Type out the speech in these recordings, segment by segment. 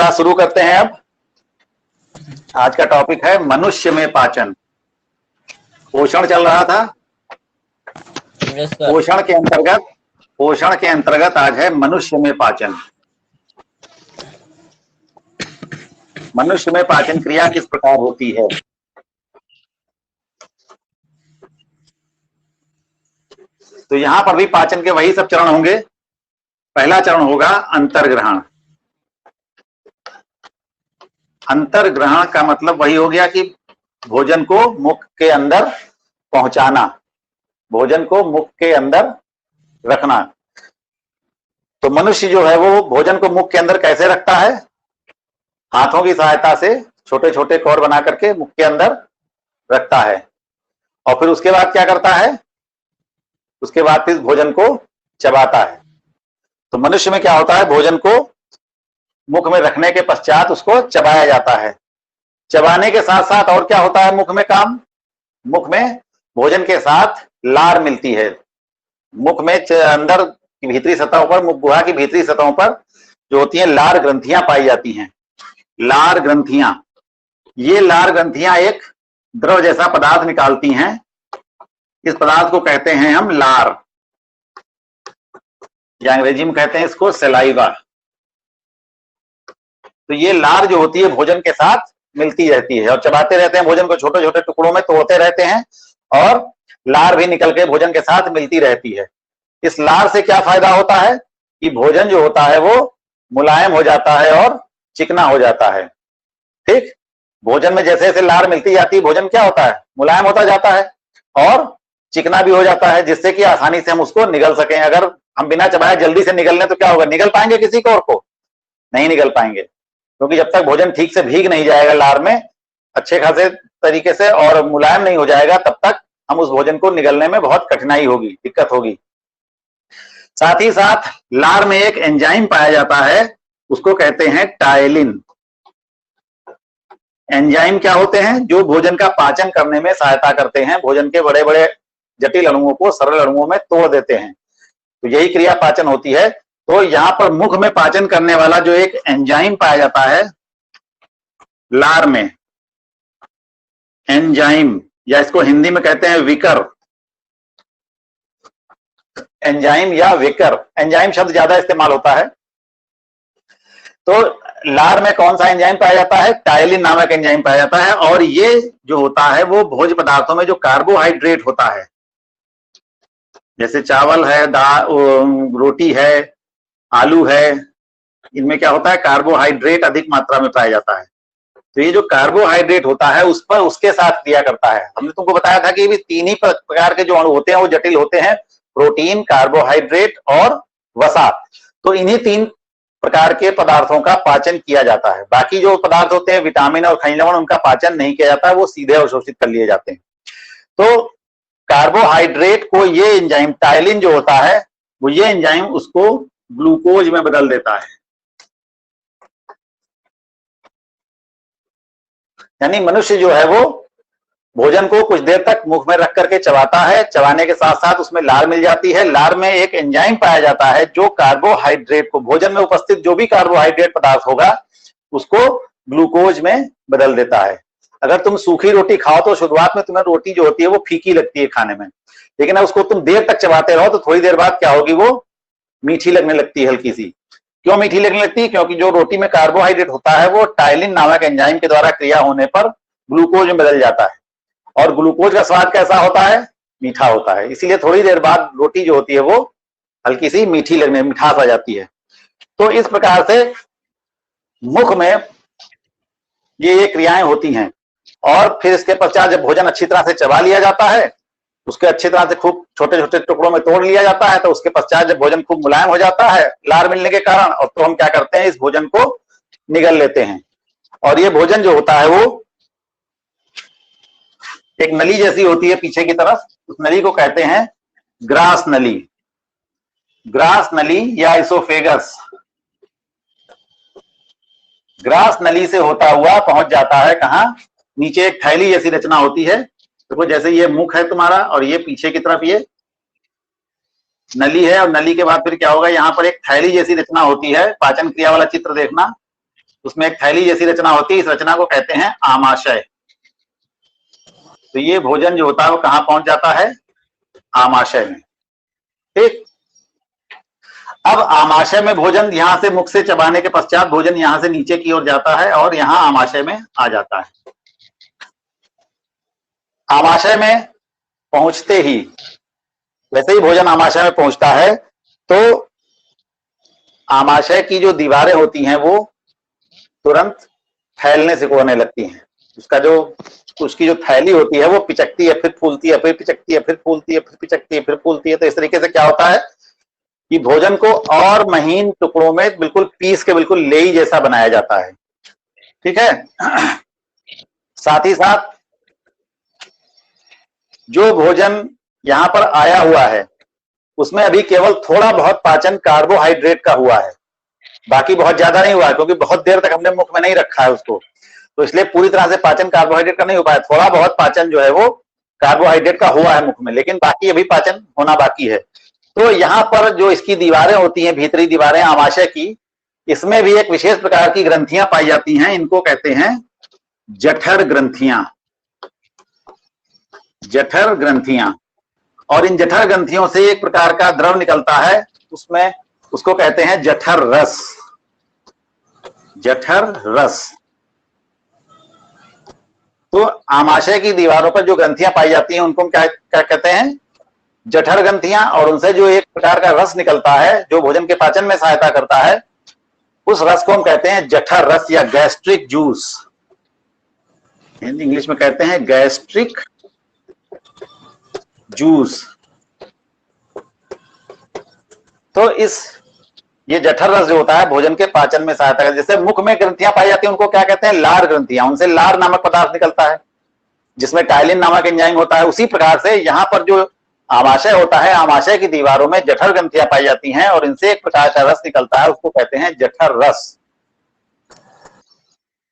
Class शुरू करते हैं। अब आज का टॉपिक है मनुष्य में पाचन। पोषण चल रहा था। पोषण के अंतर्गत आज है मनुष्य में पाचन। मनुष्य में पाचन क्रिया किस प्रकार होती है? तो यहां पर भी पाचन के वही सब चरण होंगे। पहला चरण होगा अंतर्ग्रहण। अंतर्ग्रहण का मतलब वही हो गया कि भोजन को मुख के अंदर पहुंचाना, भोजन को मुख के अंदर रखना। तो मनुष्य जो है वो भोजन को मुख के अंदर कैसे रखता है? हाथों की सहायता से छोटे छोटे कौर बना करके मुख के अंदर रखता है और फिर उसके बाद क्या करता है? उसके बाद फिर भोजन को चबाता है। तो मनुष्य में क्या होता है? भोजन को मुख में रखने के पश्चात उसको चबाया जाता है। चबाने के साथ साथ और क्या होता है मुख में काम? मुख में भोजन के साथ लार मिलती है। मुख में अंदर की भीतरी सतहों पर, मुख गुहा की भीतरी सतहों पर जो होती हैं लार ग्रंथियां पाई जाती हैं। लार ग्रंथियां, ये लार ग्रंथियां एक द्रव जैसा पदार्थ निकालती हैं। इस पदार्थ को कहते हैं हम लार, या अंग्रेजी में कहते हैं इसको सलाइवा। तो ये लार जो होती है भोजन के साथ मिलती रहती है और चबाते रहते हैं भोजन को, छोटे छोटे टुकड़ों में तोड़ते रहते हैं और लार भी निकल के भोजन के साथ मिलती रहती है। इस लार से क्या फायदा होता है कि भोजन जो होता है वो मुलायम हो जाता है और चिकना हो जाता है। ठीक, भोजन में जैसे जैसे लार मिलती जाती है भोजन क्या होता है? मुलायम होता जाता है और चिकना भी हो जाता है, जिससे कि आसानी से हम उसको निगल सकें। अगर हम बिना चबाए जल्दी से निगल लें तो क्या होगा? निगल पाएंगे किसी को और को? नहीं निगल पाएंगे, क्योंकि जब तक भोजन ठीक से भीग नहीं जाएगा लार में अच्छे खासे तरीके से और मुलायम नहीं हो जाएगा, तब तक हम उस भोजन को निगलने में बहुत कठिनाई होगी, दिक्कत होगी। साथ ही साथ लार में एक एंजाइम पाया जाता है, उसको कहते हैं टायलिन। एंजाइम क्या होते हैं? जो भोजन का पाचन करने में सहायता करते हैं, भोजन के बड़े बड़े जटिल अणुओं को सरल अणुओं में तोड़ देते हैं। तो यही क्रिया पाचन होती है। तो यहां पर मुख में पाचन करने वाला जो एक एंजाइम पाया जाता है लार में, एंजाइम, या इसको हिंदी में कहते हैं विकर। एंजाइम या विकर, एंजाइम शब्द ज्यादा इस्तेमाल होता है। तो लार में कौन सा एंजाइम पाया जाता है? टायलिन नामक एंजाइम पाया जाता है। और ये जो होता है वो भोज्य पदार्थों में जो कार्बोहाइड्रेट होता है, जैसे चावल है, रोटी है, आलू है, इनमें क्या होता है? कार्बोहाइड्रेट अधिक मात्रा में पाया जाता है। तो ये जो कार्बोहाइड्रेट होता है उस पर उसके साथ क्रिया करता है। हमने तुमको बताया था कि भी तीन ही प्रकार के जो अणु होते हैं वो जटिल होते हैं, प्रोटीन, कार्बोहाइड्रेट और वसा। तो इन्हीं तीन प्रकार के पदार्थों का पाचन किया जाता है। बाकी जो पदार्थ होते हैं विटामिन और खनिज लवण, उनका पाचन नहीं किया जाता है, वो सीधे अवशोषित कर लिए जाते हैं। तो कार्बोहाइड्रेट को ये एंजाइम टायलिन जो होता है वो ये एंजाइम उसको ग्लूकोज में बदल देता है। यानी मनुष्य जो है वो भोजन को कुछ देर तक मुख में रख करके चबाता है। चबाने के साथ साथ उसमें लार मिल जाती है। लार में एक एंजाइम पाया जाता है जो कार्बोहाइड्रेट को, भोजन में उपस्थित जो भी कार्बोहाइड्रेट पदार्थ होगा उसको ग्लूकोज में बदल देता है। अगर तुम सूखी रोटी खाओ तो शुरुआत में तुम्हें रोटी जो होती है वो फीकी लगती है खाने में, लेकिन अगर उसको तुम देर तक चबाते रहो तो थोड़ी देर बाद क्या होगी? वो मीठी लगने लगती है, हल्की सी। क्यों मीठी लगने लगती है? क्योंकि जो रोटी में कार्बोहाइड्रेट होता है वो टायलिन नामक एंजाइम के द्वारा क्रिया होने पर ग्लूकोज में बदल जाता है। और ग्लूकोज का स्वाद कैसा होता है? मीठा होता है। इसीलिए थोड़ी देर बाद रोटी जो होती है वो हल्की सी मीठी लगने, मिठास आ जाती है। तो इस प्रकार से मुख में ये क्रियाएं होती हैं। और फिर इसके पश्चात जब भोजन अच्छी तरह से चबा लिया जाता है, उसके अच्छी तरह से खूब छोटे छोटे टुकड़ों में तोड़ लिया जाता है, तो उसके पश्चात जब भोजन खूब मुलायम हो जाता है लार मिलने के कारण, और तो हम क्या करते हैं? इस भोजन को निगल लेते हैं। और ये भोजन जो होता है वो एक नली जैसी होती है पीछे की तरफ, उस नली को कहते हैं ग्रास नली। ग्रास नली या इसोफेगस। ग्रास नली से होता हुआ पहुंच जाता है कहां? नीचे एक थैली जैसी रचना होती है। देखो जैसे ये मुख है तुम्हारा और ये पीछे की तरफ ये नली है, और नली के बाद फिर क्या होगा? यहाँ पर एक थैली जैसी रचना होती है। पाचन क्रिया वाला चित्र देखना, उसमें एक थैली जैसी रचना होती है, इस रचना को कहते हैं आमाशय। तो ये भोजन जो होता है वो कहां पहुंच जाता है? आमाशय में। ठीक। अब आमाशय में भोजन, यहां से मुख से चबाने के पश्चात भोजन यहां से नीचे की ओर जाता है और यहां आमाशय में आ जाता है। आमाशय में पहुंचते ही, वैसे ही भोजन आमाशय में पहुंचता है तो आमाशय की जो दीवारें होती हैं वो तुरंत फैलने से सिकुड़ने लगती हैं। उसकी जो थैली होती है वो पिचकती है, फिर फूलती है, फिर पिचकती है, फिर फूलती है, फिर पिचकती है, फिर फूलती है। तो इस तरीके से क्या होता है कि भोजन को और महीन टुकड़ों में बिल्कुल पीस के बिल्कुल लेई जैसा बनाया जाता है। ठीक है। साथ ही साथ जो भोजन यहां पर आया हुआ है उसमें अभी केवल थोड़ा बहुत पाचन कार्बोहाइड्रेट का हुआ है, बाकी बहुत ज्यादा नहीं हुआ है, क्योंकि बहुत देर तक हमने मुख में नहीं रखा है उसको, तो इसलिए पूरी तरह से पाचन कार्बोहाइड्रेट का नहीं हो पाया। थोड़ा बहुत पाचन जो है वो कार्बोहाइड्रेट का हुआ है मुख में, लेकिन बाकी अभी पाचन होना बाकी है। तो यहाँ पर जो इसकी दीवारें होती हैं, भीतरी दीवारें आमाशय की, इसमें भी एक विशेष प्रकार की ग्रंथियां पाई जाती हैं। इनको कहते हैं जठर ग्रंथियां। जठर ग्रंथियां। और इन जठर ग्रंथियों से एक प्रकार का द्रव निकलता है, उसमें उसको कहते हैं जठर रस। जठर रस। तो आमाशय की दीवारों पर जो ग्रंथियां पाई जाती हैं उनको क्या क्या कहते हैं? जठर ग्रंथियां। और उनसे जो एक प्रकार का रस निकलता है जो भोजन के पाचन में सहायता करता है, उस रस को हम कहते हैं जठर रस या गैस्ट्रिक जूस। इंग्लिश में कहते हैं गैस्ट्रिक जूस। तो ये जठर रस जो होता है भोजन के पाचन में सहायता करता है। जैसे मुख में ग्रंथियां पाई जाती हैं उनको क्या कहते हैं? लार ग्रंथियां। उनसे लार नामक पदार्थ निकलता है जिसमें टाइलिन नामक एंजाइम होता है। उसी प्रकार से यहां पर जो आमाशय होता है, आमाशय की दीवारों में जठर ग्रंथियां पाई जाती हैं और इनसे एक प्रकार का रस निकलता है, उसको कहते हैं जठर रस।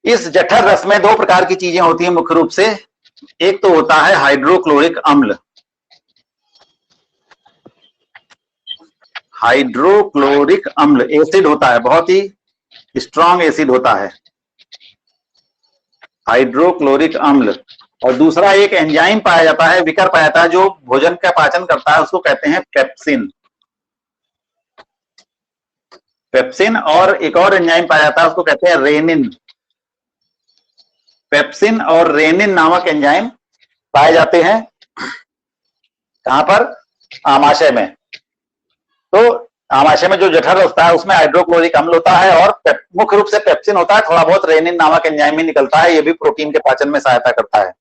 इस जठर रस में दो प्रकार की चीजें होती हैं मुख्य रूप से। एक तो होता है हाइड्रोक्लोरिक अम्ल। हाइड्रोक्लोरिक अम्ल एसिड होता है, बहुत ही स्ट्रॉन्ग एसिड होता है हाइड्रोक्लोरिक अम्ल। और दूसरा एक एंजाइम पाया जाता है, विकर पाया जाता है, जो भोजन का पाचन करता है, उसको कहते हैं पेप्सिन। पेप्सिन। और एक और एंजाइम पाया जाता है, उसको कहते हैं रेनिन। पेप्सिन और रेनिन नामक एंजाइम पाए जाते हैं कहां पर? आमाशय में। तो आमाशय में जो जठर होता है उसमें हाइड्रोक्लोरिक अम्ल होता है और मुख्य रूप से पेप्सिन होता है, थोड़ा बहुत रेनिन नामक एंजाइम भी निकलता है, ये भी प्रोटीन के पाचन में सहायता करता है।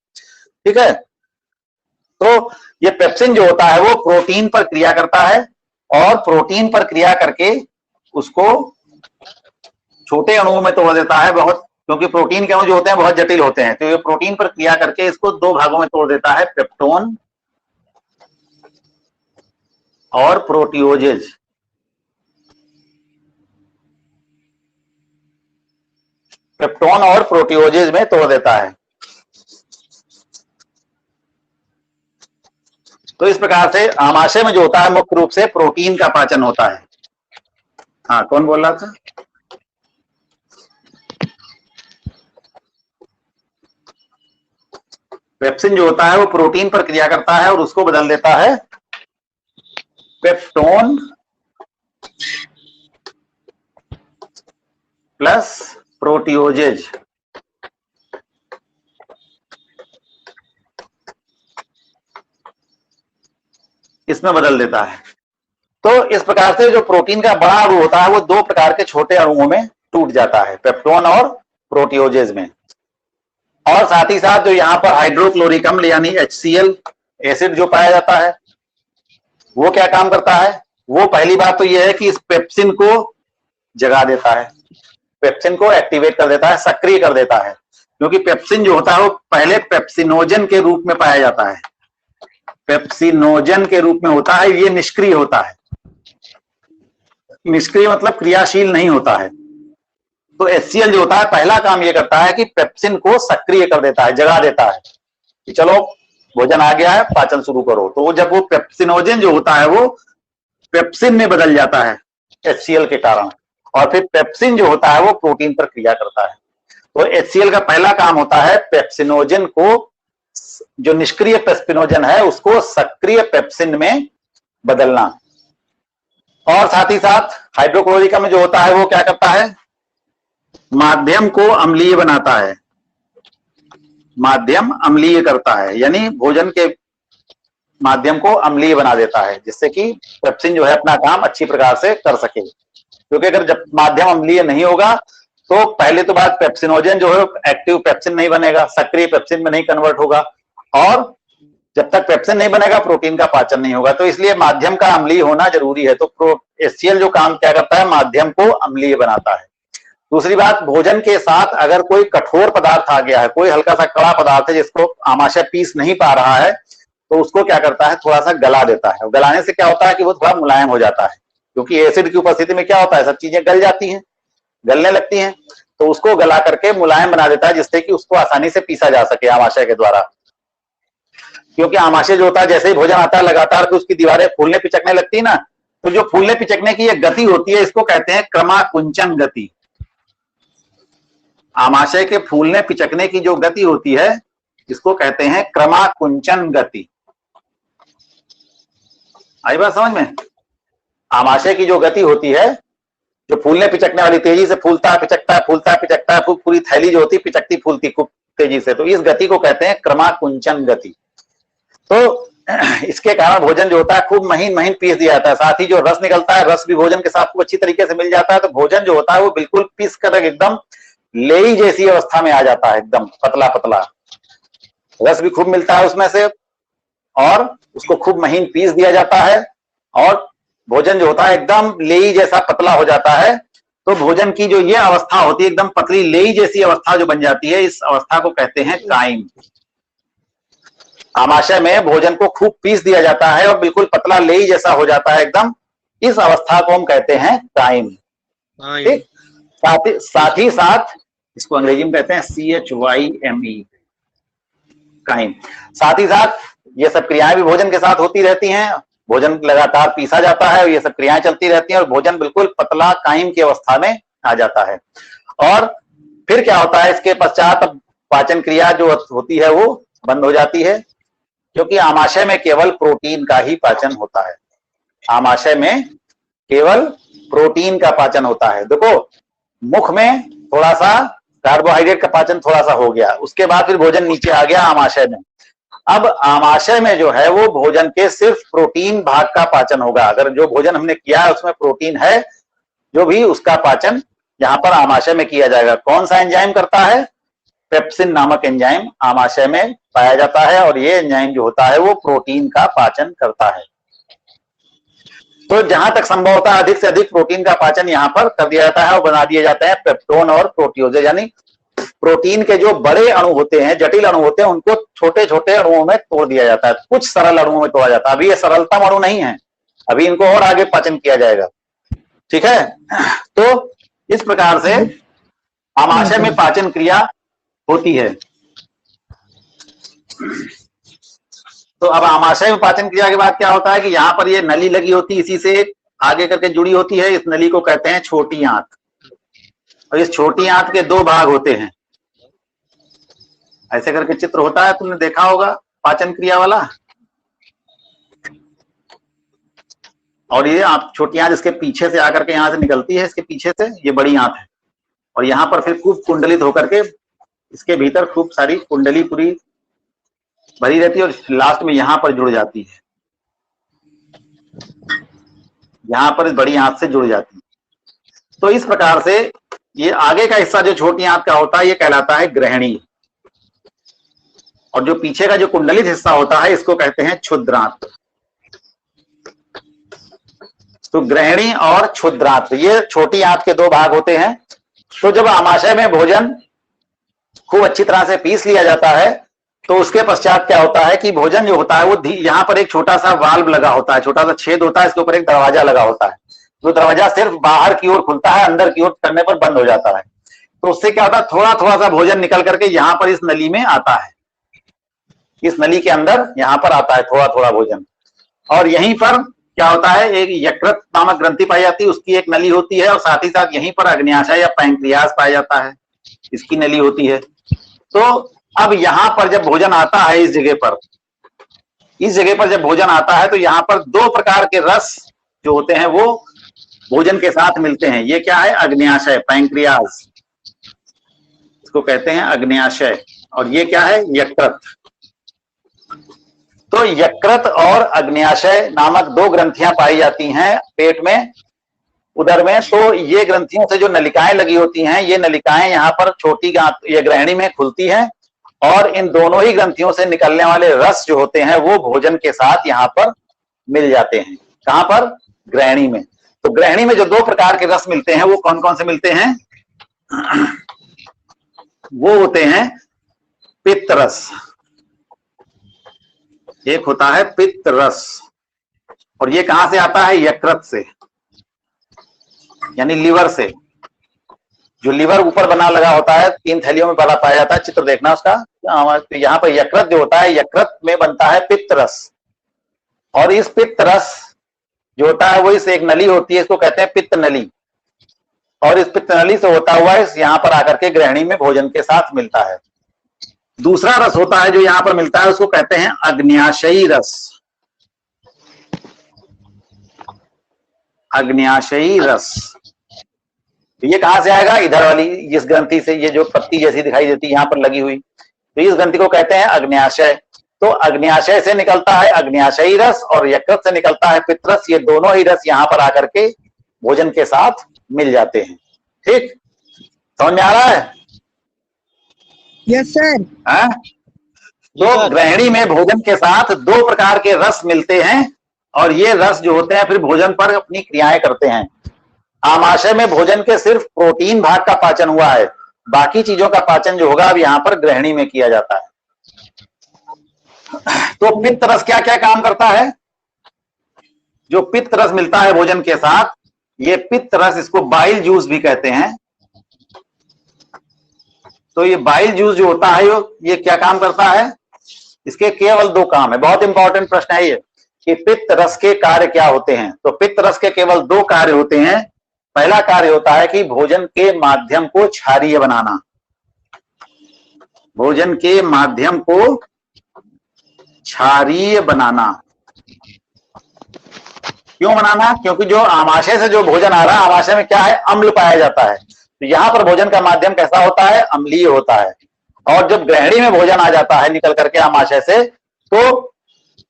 ठीक है। तो ये पेप्सिन जो होता है वो प्रोटीन पर क्रिया करता है और प्रोटीन पर क्रिया करके उसको छोटे अणुओं में तोड़ देता है बहुत, क्योंकि प्रोटीन के अणु जो होते हैं बहुत जटिल होते हैं। तो ये प्रोटीन पर क्रिया करके इसको दो भागों में तोड़ देता है, पेप्टोन और प्रोटियोजेज। पेप्टोन और प्रोटियोजेज में तोड़ देता है। तो इस प्रकार से आमाशय में जो होता है मुख्य रूप से प्रोटीन का पाचन होता है। हाँ, कौन बोल रहा था? पेप्सिन जो होता है वो प्रोटीन पर क्रिया करता है और उसको बदल देता है पेप्टोन प्लस प्रोटियोजेज। इसमें बदल देता है। तो इस प्रकार से जो प्रोटीन का बड़ा अणु होता है वो दो प्रकार के छोटे अणुओं में टूट जाता है, पेप्टोन और प्रोटियोजेज में। और साथ ही साथ जो यहाँ पर हाइड्रोक्लोरिक अम्ल यानी HCl एसिड जो पाया जाता है वो क्या काम करता है? वो पहली बात तो यह है कि इस पेप्सिन को जगा देता है, पेप्सिन को एक्टिवेट कर देता है, सक्रिय कर देता है। क्योंकि पेप्सिन जो होता है वो पहले पेप्सिनोजन के रूप में पाया जाता है, पेप्सिनोजन के रूप में होता है, ये निष्क्रिय होता है। निष्क्रिय मतलब क्रियाशील नहीं होता है। तो HCl जो होता है पहला काम ये करता है कि पेप्सिन को सक्रिय कर देता है, जगा देता है कि चलो भोजन आ गया है, पाचन शुरू करो। तो जब वो पेप्सिनोजन जो होता है वो पेप्सिन में बदल जाता है HCl के कारण, और फिर पेप्सिन जो होता है वो प्रोटीन पर क्रिया करता है। तो HCl का पहला काम होता है पेप्सिनोजन को, जो निष्क्रिय पेप्सिनोजन है उसको सक्रिय पेप्सिन में बदलना। और साथ ही साथ हाइड्रोक्लोरिक अम्ल जो होता है वो क्या करता है, माध्यम को अम्लीय बनाता है, माध्यम अम्लीय करता है, यानी भोजन के माध्यम को अम्लीय बना देता है, जिससे कि पेप्सिन जो है अपना काम अच्छी प्रकार से कर सके। क्योंकि अगर जब माध्यम अम्लीय नहीं होगा तो पहले तो बात पेप्सिनोजन जो है एक्टिव पेप्सिन नहीं बनेगा, सक्रिय पेप्सिन में नहीं कन्वर्ट होगा, और जब तक पेप्सिन नहीं बनेगा प्रोटीन का पाचन नहीं होगा। तो इसलिए माध्यम का अम्लीय होना जरूरी है। तो HCl जो काम क्या करता है, माध्यम को अम्लीय बनाता है। दूसरी बात, भोजन के साथ अगर कोई कठोर पदार्थ आ गया है, कोई हल्का सा कड़ा पदार्थ है जिसको आमाशय पीस नहीं पा रहा है, तो उसको क्या करता है, थोड़ा सा गला देता है। गलाने से क्या होता है कि वो थोड़ा मुलायम हो जाता है, क्योंकि एसिड की उपस्थिति में क्या होता है, सब चीजें गल जाती हैं, गलने लगती हैं। तो उसको गला करके मुलायम बना देता है, जिससे कि उसको आसानी से पीसा जा सके आमाशय के द्वारा। क्योंकि आमाशय जो होता है, जैसे ही भोजन आता है लगातार तो उसकी दीवारें फूलने पिचकने लगती है ना, तो जो फूलने पिचकने की ये गति होती है इसको कहते हैं क्रमाकुंचन गति। आमाशय के फूलने पिचकने की जो गति होती है इसको कहते हैं क्रमाकुंचन गति। आई बात समझ में? आमाशय की जो गति होती है, जो फूलने पिचकने वाली, तेजी से फूलता है पिचकता है, फूलता है पिचकता है, पूरी थैली जो होती है पिचकती फूलती खूब तेजी से, तो इस गति को कहते हैं क्रमाकुंचन गति। तो इसके कारण भोजन जो होता है खूब महीन महीन पीस दिया जाता है। साथ ही जो रस निकलता है, रस भी भोजन के साथ खूब अच्छी तरीके से मिल जाता है। तो भोजन जो होता है वो बिल्कुल पीस कर एकदम लेई जैसी अवस्था में आ जाता है, एकदम पतला पतला, रस भी खूब मिलता है उसमें से, और उसको खूब महीन पीस दिया जाता है, और भोजन जो होता है एकदम लेई जैसा पतला हो जाता है। तो भोजन की जो ये अवस्था होती है, एकदम पतली लेई जैसी अवस्था जो बन जाती है, इस अवस्था को कहते हैं काइम। आमाशय में भोजन को खूब पीस दिया जाता है और बिल्कुल पतला लेई जैसा हो जाता है एकदम, इस अवस्था को हम कहते हैं काइम। ठीक, साथ ही साथ इसको अंग्रेजी में कहते हैं CHYME, काइम। साथ ही साथ ये सब क्रियाएं भी भोजन के साथ होती रहती हैं, भोजन लगातार पीसा जाता है, ये सब क्रियाएं चलती रहती हैं और भोजन बिल्कुल पतला काइम की अवस्था में आ जाता है। और फिर क्या होता है, इसके पश्चात पाचन क्रिया जो होती है वो बंद हो जाती है, क्योंकि आमाशय में केवल प्रोटीन का ही पाचन होता है। आमाशय में केवल प्रोटीन का पाचन होता है। देखो, मुख में थोड़ा सा कार्बोहाइड्रेट का पाचन थोड़ा सा हो गया, उसके बाद फिर भोजन नीचे आ गया आमाशय में। अब आमाशय में जो है वो भोजन के सिर्फ प्रोटीन भाग का पाचन होगा। अगर जो भोजन हमने किया है उसमें प्रोटीन है जो भी, उसका पाचन यहाँ पर आमाशय में किया जाएगा। कौन सा एंजाइम करता है? पेप्सिन नामक एंजाइम आमाशय में पाया जाता है, और ये एंजाइम जो होता है वो प्रोटीन का पाचन करता है। तो जहां तक संभव होता है अधिक से अधिक प्रोटीन का पाचन यहाँ पर कर दिया जाता है और बना दिए जाते हैं पेप्टोन और प्रोटियोजेज, यानी प्रोटीन के जो बड़े अणु होते हैं, जटिल अणु होते हैं, उनको छोटे छोटे अणुओं में तोड़ दिया जाता है, कुछ सरल अणुओं में तोड़ा जाता है। अभी ये सरलतम अणु नहीं है, अभी इनको और आगे पाचन किया जाएगा। ठीक है, तो इस प्रकार से आमाशय में पाचन क्रिया होती है। तो अब आमाशय में पाचन क्रिया के बाद क्या होता है कि यहाँ पर ये नली लगी होती है, इसी से आगे करके जुड़ी होती है। इस नली को कहते हैं छोटी आंत, और इस छोटी आंत के दो भाग होते हैं। ऐसे करके चित्र होता है, तुमने देखा होगा पाचन क्रिया वाला। और ये आप छोटी आंत इसके पीछे से आकर के यहाँ से निकलती है, इसके पीछे से ये बड़ी आंत है, और यहाँ पर फिर खूब कुंडलित होकर के इसके भीतर खूब सारी कुंडली पूरी भरी रहती है, और लास्ट में यहाँ पर जुड़ जाती है, यहाँ पर बड़ी आंत से जुड़ जाती है। तो इस प्रकार से ये आगे का हिस्सा जो छोटी आंत का होता है ये कहलाता है ग्रहणी, और जो पीछे का जो कुंडलित हिस्सा होता है इसको कहते हैं क्षुद्रांत। तो ग्रहणी और क्षुद्रांत, ये छोटी आंत के दो भाग होते हैं। तो जब आमाशय में भोजन खूब अच्छी तरह से पीस लिया जाता है तो उसके पश्चात क्या होता है कि भोजन जो होता है वो यहाँ पर एक छोटा सा वाल्व लगा होता है, छोटा सा छेद होता है, इसके ऊपर एक दरवाजा लगा होता है। जो दरवाजा सिर्फ बाहर की ओर खुलता है, अंदर की ओर करने पर बंद हो जाता है। तो उससे क्या होता है, थोड़ा थोड़ा सा भोजन निकल करके यहाँ पर इस नली में आता है, इस नली के अंदर यहाँ पर आता है थोड़ा थोड़ा भोजन, और यहीं पर क्या होता है, एक यकृत नामक ग्रंथि पाई जाती है, उसकी एक नली होती है, और साथ ही साथ यहीं पर अग्न्याशय या पैंक्रियाज पाया जाता है, इसकी नली होती है। तो अब यहां पर जब भोजन आता है इस जगह पर जब भोजन आता है तो यहां पर दो प्रकार के रस जो होते हैं वो भोजन के साथ मिलते हैं। ये क्या है, अग्न्याशय, पैंक्रियाज, इसको कहते हैं अग्न्याशय, और ये क्या है, यकृत। तो यकृत और अग्न्याशय नामक दो ग्रंथियां पाई जाती हैं पेट में, उदर में। तो ये ग्रंथियों से जो नलिकाएं लगी होती हैं, ये नलिकाएं यहाँ पर छोटी ये ग्रहणी में खुलती हैं, और इन दोनों ही ग्रंथियों से निकलने वाले रस जो होते हैं वो भोजन के साथ यहाँ पर मिल जाते हैं। कहां पर, ग्रहणी में। तो ग्रहणी में जो दो प्रकार के रस मिलते हैं वो कौन कौन से मिलते हैं, वो होते हैं पित्त रस, एक होता है पित्त रस, और ये कहां से आता है, यकृत से, यानी लीवर से। जो लीवर ऊपर बना लगा होता है, 3 थैलियों में बना पाया जाता है, चित्र देखना उसका। तो यहाँ पर यकृत जो होता है, यकृत में बनता है पित्त रस, और इस पित्त रस जो होता है वो इस एक नली होती है, इसको कहते हैं पित्त नली, और इस पित्त नली से होता हुआ इस यहाँ पर आकर के ग्रहणी में भोजन के साथ मिलता है। दूसरा रस होता है जो यहाँ पर मिलता है, उसको कहते हैं अग्न्याशयी रस। अग्न्याशयी रस, ये कहां से आएगा, इधर वाली इस ग्रंथि से, ये जो पत्ती जैसी दिखाई देती है यहाँ पर लगी हुई, तो इस ग्रंथि को कहते हैं अग्न्याशय। तो अग्न्याशय से निकलता है अग्न्याशयी रस, और यकृत से निकलता है पित्त रस। ये दोनों ही रस यहाँ पर आकर के भोजन के साथ मिल जाते हैं। ठीक, समझ में आ रहा है? Yes sir. तो ग्रहणी में भोजन के साथ दो प्रकार के रस मिलते हैं, और ये रस जो होते हैं फिर भोजन पर अपनी क्रियाएं करते हैं। आमाशय में भोजन के सिर्फ प्रोटीन भाग का पाचन हुआ है, बाकी चीजों का पाचन जो होगा अब यहाँ पर ग्रहणी में किया जाता है। तो पित्त रस क्या क्या काम करता है, जो पित्त रस मिलता है भोजन के साथ, ये पित्त रस, इसको बाइल जूस भी कहते हैं। तो ये बाइल जूस जो होता है ये क्या काम करता है, इसके केवल 2 काम है। बहुत इंपॉर्टेंट प्रश्न है ये कि पित्त रस के कार्य क्या होते हैं। तो पित्त रस के केवल 2 कार्य होते हैं। पहला कार्य होता है कि भोजन के माध्यम को क्षारीय बनाना, भोजन के माध्यम को क्षारीय बनाना। क्यों बनाना, क्योंकि जो आमाशय से जो भोजन आ रहा है, आमाशय में क्या है, अम्ल पाया जाता है, तो यहां पर भोजन का माध्यम कैसा होता है, अम्लीय होता है। और जब ग्रहणी में भोजन आ जाता है निकल करके आमाशय से, तो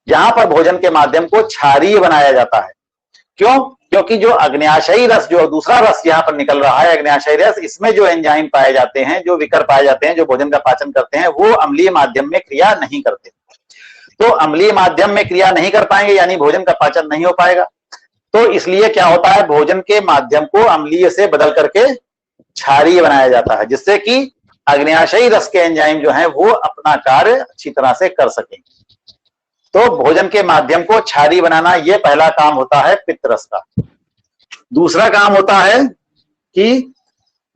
यहां पर भोजन के माध्यम को क्षारीय बनाया जाता है। क्यों, क्योंकि जो अग्न्याशयी रस, जो दूसरा रस यहाँ पर निकल रहा है अग्न्याशयी रस, इसमें जो एंजाइम पाए जाते हैं, जो विकर पाए जाते हैं, जो भोजन का पाचन करते हैं, वो अम्लीय माध्यम में क्रिया नहीं करते। तो अम्लीय माध्यम में क्रिया नहीं कर पाएंगे, यानी भोजन का पाचन नहीं हो पाएगा। तो इसलिए क्या होता है, भोजन के माध्यम को अम्लीय से बदल करके क्षारीय बनाया जाता है, जिससे कि अग्न्याशयी रस के एंजाइम जो है वो अपना कार्य अच्छी तरह से कर सकें। तो भोजन के माध्यम को क्षारीय बनाना, ये पहला काम होता है पित्त रस का। दूसरा काम होता है कि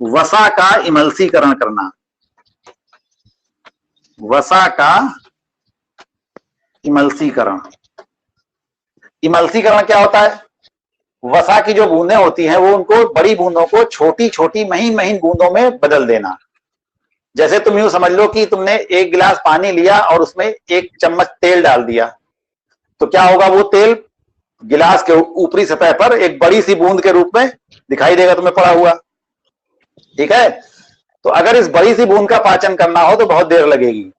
वसा का इमल्सीकरण करना। वसा का इमल्सीकरण, इमल्सीकरण क्या होता है, वसा की जो बूंदें होती हैं वो उनको, बड़ी बूंदों को छोटी छोटी महीन महीन बूंदों में बदल देना। जैसे तुम यूं समझ लो कि तुमने 1 गिलास पानी लिया और उसमें 1 चम्मच तेल डाल दिया, तो क्या होगा, वो तेल गिलास के ऊपरी सतह पर एक बड़ी सी बूंद के रूप में दिखाई देगा तुम्हें पड़ा हुआ। ठीक है, तो अगर इस बड़ी सी बूंद का पाचन करना हो तो बहुत देर लगेगी।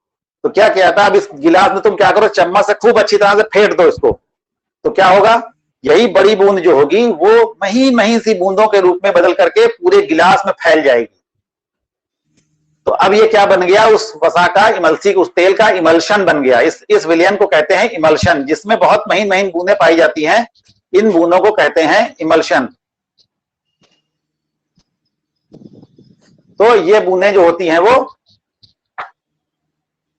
तो क्या किया था, अब इस गिलास में तुम क्या करो, चम्मच से खूब अच्छी तरह से फेंट दो इसको, तो क्या होगा, यही बड़ी बूंद जो होगी वो महीन महीन सी बूंदों के रूप में बदल करके पूरे गिलास में फैल जाएगी। तो अब ये क्या बन गया, उस वसा का इमल्सी, उस तेल का इमल्शन बन गया। इस विलयन को कहते हैं इमल्शन, जिसमें बहुत महीन महीन बूंदें पाई जाती हैं, इन बूंदों को कहते हैं इमल्शन। तो ये बूंदें जो होती हैं वो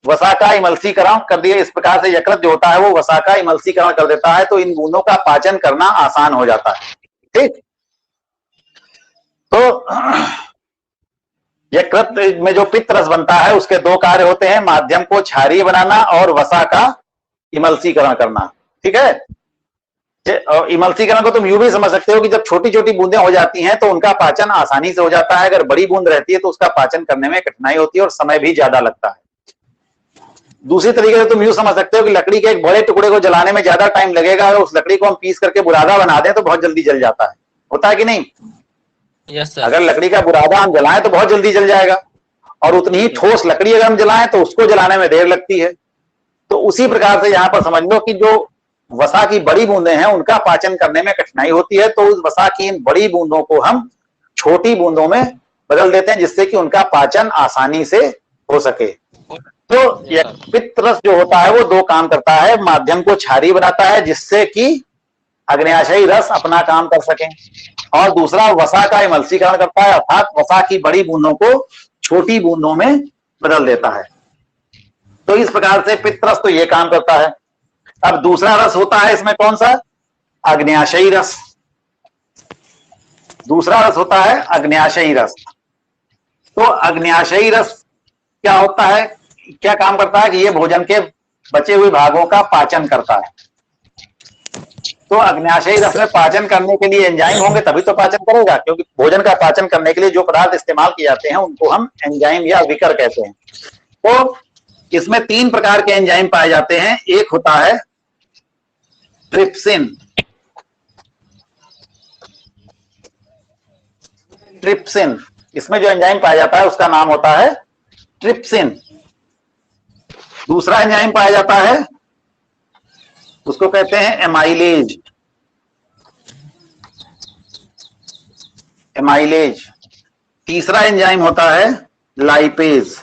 वसा का इमल्सीकरण कर दिए। इस प्रकार से यकृत जो होता है वो वसा का इमल्सीकरण कर देता है, तो इन बूंदों का पाचन करना आसान हो जाता है। ठीक, तो यकृत में जो पित्त रस बनता है उसके 2 कार्य होते हैं, माध्यम को क्षारीय बनाना और वसा का इमल्सीकरण करना। ठीक है, इमल्सीकरण को तुम यूं भी समझ सकते हो कि जब छोटी छोटी बूंदें हो जाती हैं तो उनका पाचन आसानी से हो जाता है। अगर बड़ी बूंद रहती है तो उसका पाचन करने में कठिनाई होती है और समय भी ज्यादा लगता है। दूसरी तरीके से तुम यूं समझ सकते हो कि लकड़ी के एक बड़े टुकड़े को जलाने में ज्यादा टाइम लगेगा, अगर उस लकड़ी को हम पीस करके बुरादा बना दें तो बहुत जल्दी जल जाता है। होता है कि नहीं? Yes sir. अगर लकड़ी का बुरादा हम जलाएं तो बहुत जल्दी जल जाएगा, और उतनी ही ठोस लकड़ी अगर हम जलाएं तो उसको जलाने में देर लगती है। तो उसी प्रकार से यहां पर समझ लो कि जो वसा की बड़ी बूंदें हैं उनका पाचन करने में कठिनाई होती है, तो उस वसा की इन बड़ी बूंदों को हम छोटी बूंदों में बदल देते हैं जिससे कि उनका पाचन आसानी से हो सके। तो यह पित्त रस जो होता है वो दो काम करता है। माध्यम को क्षारीय बनाता है जिससे कि अग्न्याशयी रस अपना काम कर सके, और दूसरा वसा का इमल्सीकरण करता है, अर्थात वसा की बड़ी बूंदों को छोटी बूंदों में बदल देता है। तो इस प्रकार से पित्त रस तो ये काम करता है। अब दूसरा रस होता है इसमें कौन सा? अग्न्याशयी रस। दूसरा रस होता है अग्न्याशयी रस। तो अग्न्याशयी रस क्या होता है, क्या काम करता है कि ये भोजन के बचे हुए भागों का पाचन करता है। तो अग्न्याशयी रस में पाचन करने के लिए एंजाइम होंगे तभी तो पाचन करेगा, क्योंकि भोजन का पाचन करने के लिए जो पदार्थ इस्तेमाल किए जाते हैं उनको हम एंजाइम या विकर कहते हैं। तो इसमें तीन प्रकार के एंजाइम पाए जाते हैं। एक होता है ट्रिप्सिन। ट्रिप्सिन, इसमें जो एंजाइम पाया जाता है उसका नाम होता है ट्रिप्सिन। दूसरा एंजाइम पाया जाता है उसको कहते हैं एमाइलेज। एमाइलेज। तीसरा एंजाइम होता है लाइपेज।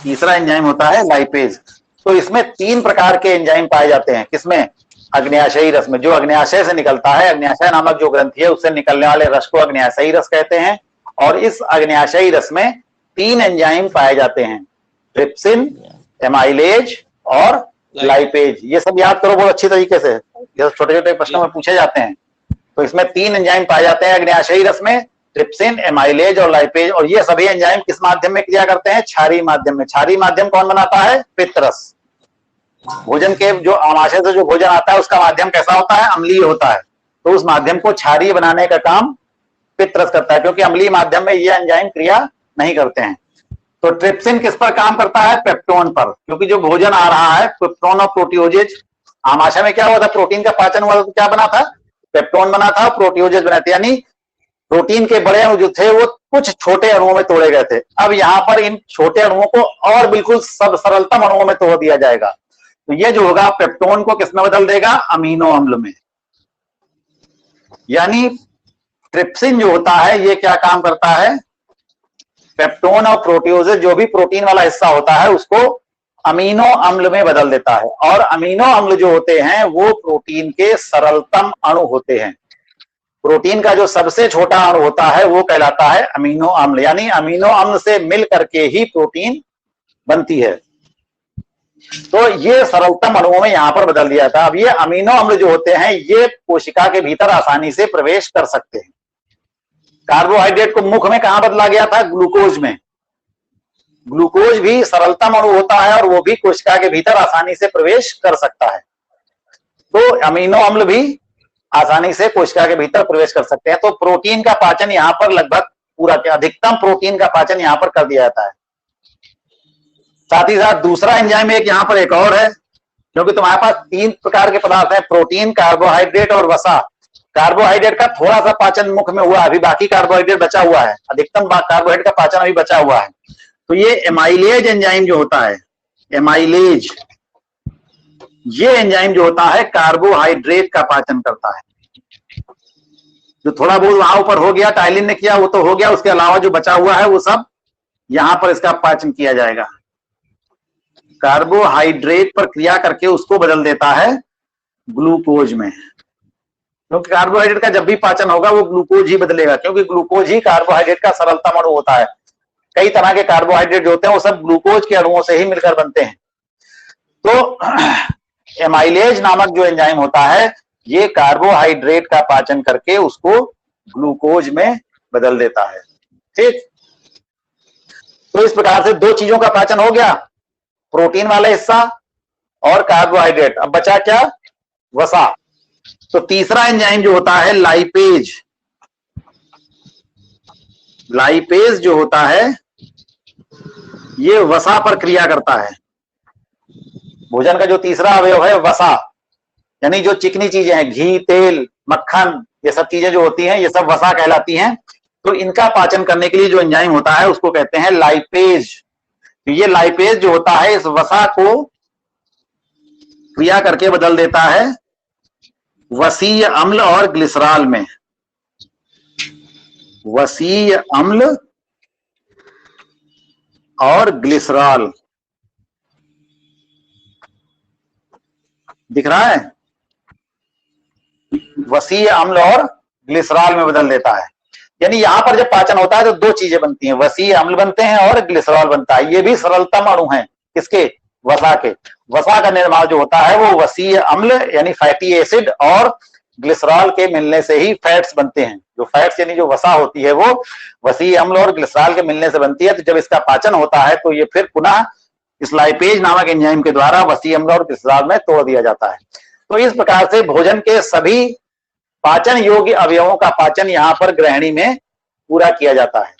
तीसरा एंजाइम होता है लाइपेज। तो इसमें तीन प्रकार के एंजाइम पाए जाते हैं। किसमें? अग्न्याशयी रस में। जो अग्न्याशय से निकलता है, अग्न्याशय नामक जो ग्रंथि है उससे निकलने वाले रस को अग्न्याशयी रस कहते हैं। और इस अग्न्याशयी रस में तीन एंजाइम पाए जाते हैं, ट्रिप्सिन, एमाइलेज और लाइपेज। ये सब याद करो बहुत अच्छी तरीके से, ये छोटे छोटे प्रश्नों में पूछे जाते हैं। तो इसमें तीन एंजाइम पाए जाते हैं अग्न्याशयी रस में, ट्रिप्सिन, एमाइलेज और लाइपेज। और ये सभी एंजाइम किस माध्यम में क्रिया करते हैं? क्षारीय माध्यम में। क्षारीय माध्यम कौन बनाता है? पित्त रस। भोजन के जो आमाशय से जो भोजन आता है उसका माध्यम कैसा होता है? अम्लीय होता है। तो उस माध्यम को क्षारीय बनाने का काम पित्त रस करता है, क्योंकि अम्लीय माध्यम में ये एंजाइम क्रिया नहीं करते हैं। तो ट्रिप्सिन किस पर काम करता है? पेप्टोन पर। क्योंकि जो भोजन आ रहा है, पेप्टोन और प्रोटियोजेज, आमाशय में क्या हुआ था? प्रोटीन का पाचन हुआ तो क्या बना था? पेप्टोन बना था, प्रोटियोजेज बना थे। यानी प्रोटीन के बड़े अणु जो थे वो कुछ छोटे अणुओं में तोड़े गए थे। अब यहां पर इन छोटे अणुओं को और बिल्कुल सब सरलतम अणुओं में तोड़ दिया जाएगा। तो ये जो होगा पेप्टोन को किसमें बदल देगा? अमीनो अम्ल में। यानी ट्रिप्सिन जो होता है ये क्या काम करता है? पेप्टोन और प्रोटियोजेज जो भी प्रोटीन वाला हिस्सा होता है उसको अमीनो अम्ल में बदल देता है। और अमीनो अम्ल जो होते हैं वो प्रोटीन के सरलतम अणु होते हैं। प्रोटीन का जो सबसे छोटा अणु होता है वो कहलाता है अमीनो अम्ल। यानी अमीनो अम्ल से मिल करके ही प्रोटीन बनती है। तो ये सरलतम अणुओं में यहां पर बदल दिया था। अब ये अमीनो अम्ल जो होते हैं ये कोशिका के भीतर आसानी से प्रवेश कर सकते हैं। कार्बोहाइड्रेट को मुख में कहां बदला गया था? ग्लूकोज में। ग्लूकोज भी सरलतम अणु होता है और वो भी कोशिका के भीतर आसानी से प्रवेश कर सकता है। तो अमीनो अम्ल भी आसानी से कोशिका के भीतर प्रवेश कर सकते हैं। तो प्रोटीन का पाचन यहां पर लगभग पूरा, अधिकतम प्रोटीन का पाचन यहां पर कर दिया जाता है। साथ ही साथ दूसरा एंजाइम एक यहां पर एक और है, क्योंकि तुम्हारे पास तीन प्रकार के पदार्थ हैं, प्रोटीन, कार्बोहाइड्रेट और वसा। कार्बोहाइड्रेट का थोड़ा सा पाचन मुख में हुआ, अभी बाकी कार्बोहाइड्रेट बचा हुआ है, अधिकतम कार्बोहाइड्रेट का पाचन अभी बचा हुआ है। तो ये एमाइलेज एंजाइम जो होता है, एमाइलेज, ये एंजाइम जो होता है कार्बोहाइड्रेट का पाचन करता है। जो थोड़ा बहुत वहां ऊपर हो गया, टाइलिन ने किया वो तो हो गया, उसके अलावा जो बचा हुआ है वो सब यहां पर इसका पाचन किया जाएगा। कार्बोहाइड्रेट पर क्रिया करके उसको बदल देता है ग्लूकोज में। क्योंकि कार्बोहाइड्रेट का जब भी पाचन होगा वो ग्लूकोज ही बदलेगा, क्योंकि ग्लूकोज ही कार्बोहाइड्रेट का सरलतम अणु होता है। कई तरह के कार्बोहाइड्रेट जो होते हैं वो सब ग्लूकोज के अणुओं से ही मिलकर बनते हैं। तो एमाइलेज नामक जो एंजाइम होता है ये कार्बोहाइड्रेट का पाचन करके उसको ग्लूकोज में बदल देता है। ठीक, तो इस प्रकार से दो चीजों का पाचन हो गया, प्रोटीन वाला हिस्सा और कार्बोहाइड्रेट। अब बचा क्या? वसा। तो तीसरा एंजाइम जो होता है लाइपेज, लाइपेज जो होता है ये वसा पर क्रिया करता है। भोजन का जो तीसरा अवयव है वसा, यानी जो चिकनी चीजें हैं, घी, तेल, मक्खन, ये सब चीजें जो होती हैं ये सब वसा कहलाती हैं। तो इनका पाचन करने के लिए जो एंजाइम होता है उसको कहते हैं लाइपेज। तो ये लाइपेज जो होता है इस वसा को क्रिया करके बदल देता है वसीय अम्ल और ग्लिसरॉल में। वसीय अम्ल और ग्लिसरॉल दिख रहा है? वसीय अम्ल और ग्लिसरॉल में बदल देता है। यानी यहां पर जब पाचन होता है तो दो चीजें बनती हैं, वसीय अम्ल बनते हैं और ग्लिसरॉल बनता है। ये भी सरलतम अणु हैं किसके? वसा के। वसा का निर्माण जो होता है वो वसीय अम्ल यानी फैटी एसिड और ग्लिसरॉल के मिलने से ही फैट्स बनते हैं। जो फैट्स यानी जो वसा होती है वो वसीय अम्ल और ग्लिसरॉल के मिलने से बनती है। तो जब इसका पाचन होता है तो ये फिर पुनः इस लाइपेज नामक एंजाइम के द्वारा वसीय अम्ल और ग्लिसरॉल में तोड़ दिया जाता है। तो इस प्रकार से भोजन के सभी पाचन योग्य अवयवों का पाचन यहां पर ग्रहणी में पूरा किया जाता है।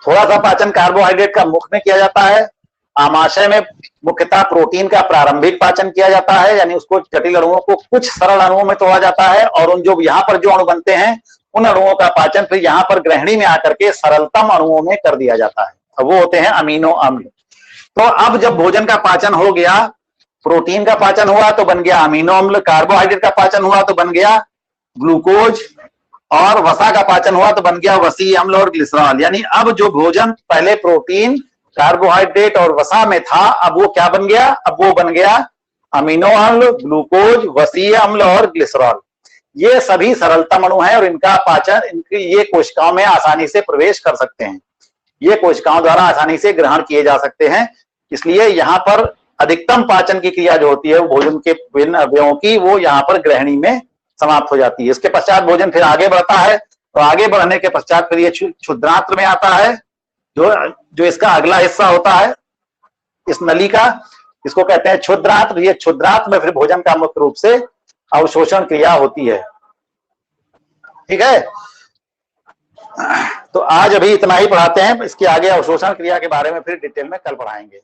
थोड़ा सा पाचन कार्बोहाइड्रेट का मुख में किया जाता है। आमाशय में मुख्यतः प्रोटीन का प्रारंभिक पाचन किया जाता है, यानी उसको जटिल अणुओं को कुछ सरल अणुओं में तोड़ा जाता है और उन जो यहाँ पर जो अणु बनते हैं उन अणुओं का पाचन फिर यहाँ पर ग्रहणी में आकर के सरलतम अणुओं में कर दिया जाता है। अब वो होते हैं अमीनो अम्ल। तो अब जब भोजन का पाचन हो गया, प्रोटीन का पाचन हुआ तो बन गया अमीनो अम्ल, कार्बोहाइड्रेट का पाचन हुआ तो बन गया ग्लूकोज और वसा का पाचन हुआ तो बन गया वसीय अम्ल और ग्लिसरॉल। यानी अब जो भोजन पहले प्रोटीन, कार्बोहाइड्रेट और वसा में था अब वो क्या बन गया? अब वो बन गया अमीनो अम्ल, ग्लूकोज, वसीय अम्ल और ग्लिसरॉल। ये सभी सरलतम अणु हैं और इनका पाचन ये कोशिकाओं में आसानी से प्रवेश कर सकते हैं, ये कोशिकाओं द्वारा आसानी से ग्रहण किए जा सकते हैं। इसलिए यहाँ पर अधिकतम पाचन की क्रिया जो होती है वो भोजन के विभिन्न अवयवों की वो यहाँ पर ग्रहणी में समाप्त हो जाती है। इसके पश्चात भोजन फिर आगे बढ़ता है, तो आगे बढ़ने के पश्चात फिर ये क्षुद्रांत्र में आता है। जो इसका अगला हिस्सा होता है इस नली का, इसको कहते हैं क्षुद्रांत्र। ये क्षुद्रांत्र में फिर भोजन का मुख्य रूप से अवशोषण क्रिया होती है। ठीक है, तो आज अभी इतना ही पढ़ाते हैं। इसके आगे अवशोषण क्रिया के बारे में फिर डिटेल में कल पढ़ाएंगे।